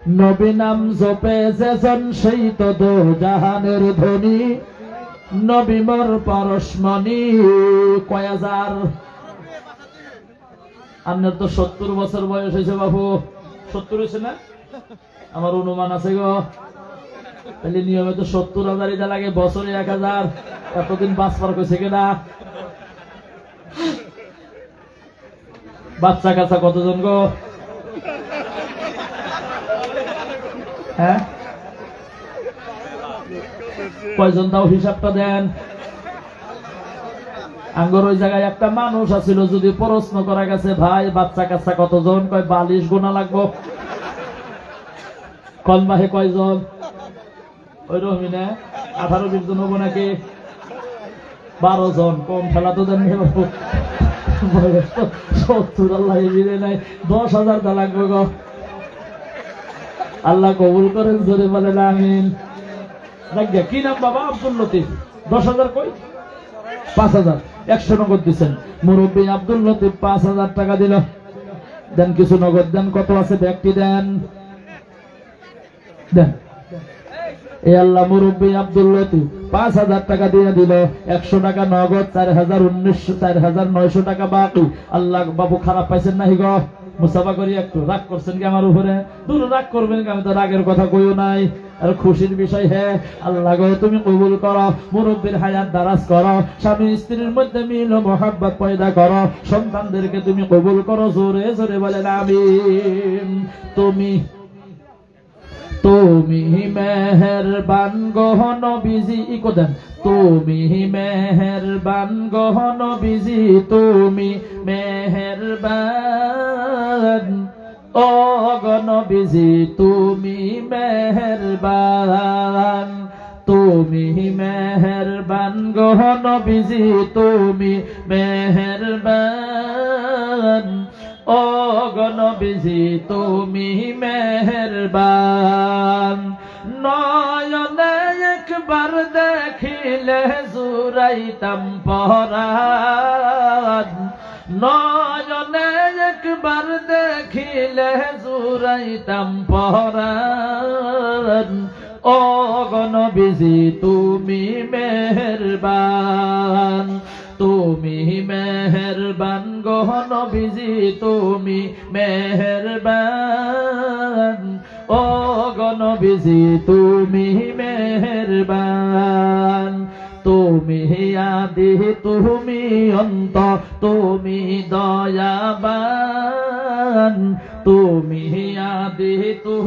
নবী নাম জপে যেজন সেই তো দো জাহানের ধনী, নবী মোর পরশমণি। কয় হাজার? আপনার তো 70 বছর বয়স হয়েছে বাবু। 70 হয়েছে না? আমার অনুমান আছে গো। তাহলে নিয়মে তো 70,000 ইদা লাগে, বছরে 1000। এতদিন বাঁচবার কইছে কিনা? বাচ্চা কাচ্চা কতজন গো? হ্যাঁ, কয়জন তাও হিসাবটা দেন। আঙ্গর ওই জায়গায় একটা মানুষ আছিল, যদি প্রশ্ন করা গেছে ভাই বাচ্চা কাচ্চা কতজন, কয় 42 গোনা লাগবো। কলমাহে কয়জন? ওই রহমিনে 18-20 জন হবো নাকি? 12 জন। কম খেলা তো দেন 70। আল্লাহ মিলে নাই, 10,000 টা লাগবে গো। আল্লাহ কবুল করেন, জোরে বলেন আমিন। কি নাম বাবা? আব্দুল লতিফ। 10,000 কই? 5,000। 100 নগদ দিচ্ছেন। মুরব্বী আব্দুল লতিফ 5,000 টাকা দিল। দেন কিছু নগদ দেন। কত আছে ব্যক্তি দেন, দেন। এ আল্লাহ, মুরব্বী আব্দুল লতিফ 5,000 টাকা দিয়ে দিল। 100 টাকা নগদ, 4,900 টাকা বাকি। আল্লাহ বাবু খারাপ পাইছেন নাহি গো? মুসাফা করি একটু রাগ করছেন কি আমার উপরে? দূর রাগ করবেন কি? আমি তো রাগের কথা কইও নাই। আর খুশির বিষয়, হ্যাঁ আল্লাহ গো তুমি কবুল করো, মুরব্বীর হায়াত দারাজ করো, স্বামী স্ত্রীর মধ্যে মিল ও মহাব্বত পয়দা করো, সন্তানদেরকে তুমি কবুল করো। জোরে জোরে বলেন আমিন। তুমি তুমি মেহেরবান গো নবীজি। ইকো দেন। তুমি মেহেরবান গো নবীজি, তুমি মেহেরবান ও গো নবীজি, তুমি মেহেরবান। তুমি মেহেরবান গো নবীজি, তুমি মেহেরবান ও গো নবীজি, তুমি মেহেরবান। নয়নে একবার দেখিলে জুরাইতাম পরাণ, নয়নে একবার দেখিলে জুরাইতাম পরাণ ও গো নবীজি, তুমি মেহেরবান। তুমি মেহেরবান গো নবীজি, তুমি মেহেরবান ও গো নবীজি, তুমি মেহেরবান। তুমি আদি তুমি অন্ত, তুমি দয়াবান, তুমি আদি তুমি